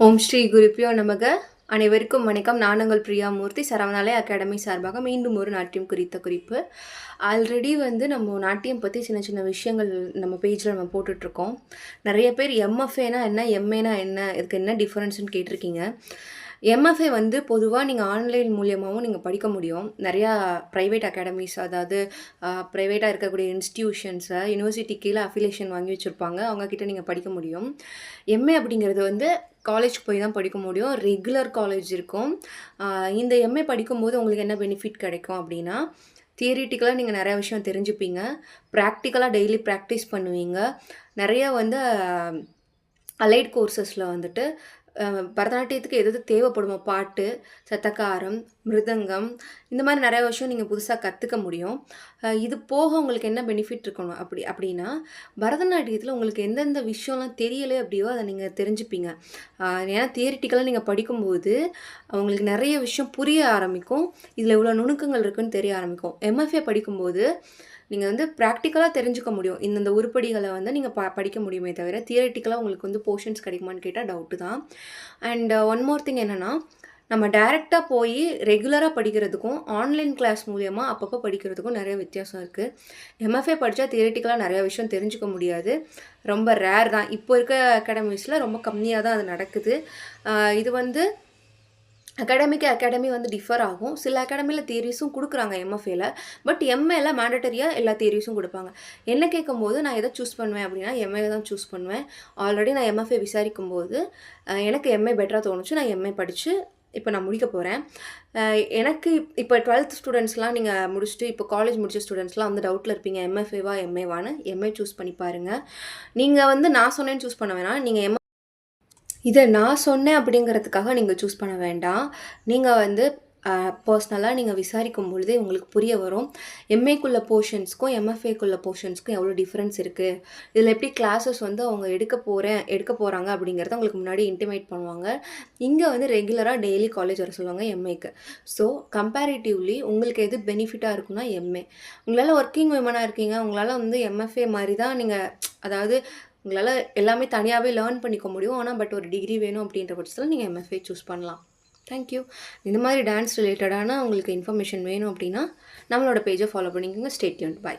ஓம் ஸ்ரீ குருப்பியோ நமக. அனைவருக்கும் வணக்கம். நான் உங்கள் பிரியாமூர்த்தி. சரவணாலயா அகாடமி சார்பாக மீண்டும் ஒரு நாட்டியம் குறித்த குறிப்பு. ஆல்ரெடி நம்ம நாட்டியம் பற்றி சின்ன சின்ன விஷயங்கள் நம்ம பேஜில் நம்ம போட்டுட்ருக்கோம். நிறைய பேர் எம்எஃப்ஏனா என்ன, எம்ஏனா என்ன, இதுக்கு என்ன டிஃப்ரென்ஸ்னு கேட்டிருக்கீங்க. எம்எஃப்ஏ பொதுவாக நீங்கள் ஆன்லைன் மூலியமாகவும் நீங்கள் படிக்க முடியும். நிறையா ப்ரைவேட் அகாடமிஸ், அதாவது ப்ரைவேட்டாக இருக்கக்கூடிய இன்ஸ்டியூஷன்ஸை யூனிவர்சிட்டி கீழே அஃபிலியேஷன் வாங்கி வச்சுருப்பாங்க, அவங்கக்கிட்ட நீங்கள் படிக்க முடியும். எம்ஏ அப்படிங்கிறது காலேஜ் போய் தான் படிக்க முடியும். ரெகுலர் காலேஜ் இருக்கும். இந்த எம்ஏ படிக்கும்போது உங்களுக்கு என்ன பெனிஃபிட் கிடைக்கும் அப்படின்னா, தியரிட்டிக்கலாக நீங்கள் நிறையா விஷயம் தெரிஞ்சுப்பீங்க. ப்ராக்டிக்கலாக டெய்லி ப்ராக்டிஸ் பண்ணுவீங்க. நிறைய அலைட் கோர்சஸில் பரதநாட்டியத்துக்கு எது தேவைப்படுமோ, பாட்டு, சத்தக்காரம், மிருதங்கம், இந்த மாதிரி நிறைய விஷயம் நீங்கள் புதுசாக கற்றுக்க முடியும். இது போக உங்களுக்கு என்ன பெனிஃபிட் இருக்கணும் அப்படின்னா, பரதநாட்டியத்தில் உங்களுக்கு எந்தெந்த விஷயம்லாம் தெரியலை அப்படியோ அதை நீங்கள் தெரிஞ்சுப்பீங்க. ஏன்னா தியரிட்டிக்கலாக நீங்கள் படிக்கும்போது உங்களுக்கு நிறைய விஷயம் புரிய ஆரம்பிக்கும். இதில் இவ்வளோ நுணுக்கங்கள் இருக்குன்னு தெரிய ஆரம்பிக்கும். எம்எஃப்ஏ படிக்கும்போது நீங்கள் ப்ராக்டிக்கலாக தெரிஞ்சுக்க முடியும். இந்தந்த உருப்படிகளை நீங்கள் படிக்க முடியுமே தவிர, தியரிட்டிக்கலாக உங்களுக்கு போர்ஷன்ஸ் கிடைக்குமான்னு கேட்டால் டவுட்டு தான். அண்ட் ஒன் மோர் திங் என்னென்னா, நம்ம டைரெக்டாக போய் ரெகுலராக படிக்கிறதுக்கும் ஆன்லைன் கிளாஸ் மூலயமா அப்பப்போ படிக்கிறதுக்கும் நிறைய வித்தியாசம் இருக்குது. எம்எஃப்ஏ படித்தா தியரிட்டிக்கலாக நிறையா விஷயம் தெரிஞ்சுக்க முடியாது. ரொம்ப ரேர் தான். இப்போ இருக்க அகாடமிஸில் ரொம்ப கம்மியாக தான் அது நடக்குது. இது அகாடமி டிஃபர் ஆகும். சில அகாடமியில் தியரிஸும் கொடுக்குறாங்க எம்எஃப்ஏல. பட் எம்ஏல மேண்டட்டரியாக எல்லா தியரிஸும் கொடுப்பாங்க. என்ன கேட்கும்போது நான் எதை சூஸ் பண்ணுவேன் அப்படின்னா, எம்ஏ தான் சூஸ் பண்ணுவேன். ஆல்ரெடி நான் எம்எஃப்ஏ விசாரிக்கும்போது எனக்கு எம்ஏ பெட்டராக தோணுச்சு. நான் எம்ஏ படித்து இப்போ நான் முடிக்க போகிறேன். எனக்கு இப்போ 12th ஸ்டூடெண்ட்ஸ்லாம் நீங்கள் முடிச்சுட்டு இப்போ காலேஜ் முடிச்ச ஸ்டூடெண்ட்ஸ்லாம் டவுட்டில் இருப்பீங்க, எம்எஃப்ஏவா எம்ஏவான்னு. எம்ஏ சூஸ் பண்ணி பாருங்கள். நீங்கள் நான் சொன்னேன்னு சூஸ் பண்ண வேணாம். நீங்கள் இதை நான் சொன்னேன் அப்படிங்கிறதுக்காக நீங்கள் சூஸ் பண்ண வேண்டாம். நீங்கள் பர்சனலாக நீங்கள் விசாரிக்கும் பொழுதே உங்களுக்கு புரிய வரும். எம்ஏக்குள்ள போர்ஷன்ஸ்க்கும் எம்எஃப்ஏக்குள்ள போர்ஷன்ஸ்க்கும் எவ்வளோ டிஃப்ரென்ஸ் இருக்குது, இதில் எப்படி கிளாஸஸ் அவங்க எடுக்க போகிறாங்க அப்படிங்கிறத உங்களுக்கு முன்னாடி இன்டிமேட் பண்ணுவாங்க. இங்கே ரெகுலராக டெய்லி காலேஜ் வர சொல்லுவாங்க எம்ஏக்கு. ஸோ கம்பேரிட்டிவ்லி உங்களுக்கு எது பெனிஃபிட்டாக இருக்குன்னா எம்ஏ. உங்களால் ஒர்க்கிங் விமனாக இருக்கீங்க, உங்களால் எம்எஃப்ஏ மாதிரி தான் அதாவது உங்களால் எல்லாமே தனியாகவே லேர்ன் பண்ணிக்க முடியும். ஆனால் ஒரு டிகிரி வேணும் அப்படின்ற பட்சத்தில் நீங்கள் எம்எஃப்ஏ சூஸ் பண்ணலாம். தேங்க்யூ. இந்த மாதிரி டான்ஸ் ரிலேட்டடான உங்களுக்கு இன்ஃபர்மேஷன் வேணும் அப்படின்னா நம்மளோட பேஜை ஃபாலோ பண்ணிக்கோங்க. Stay tuned. பை.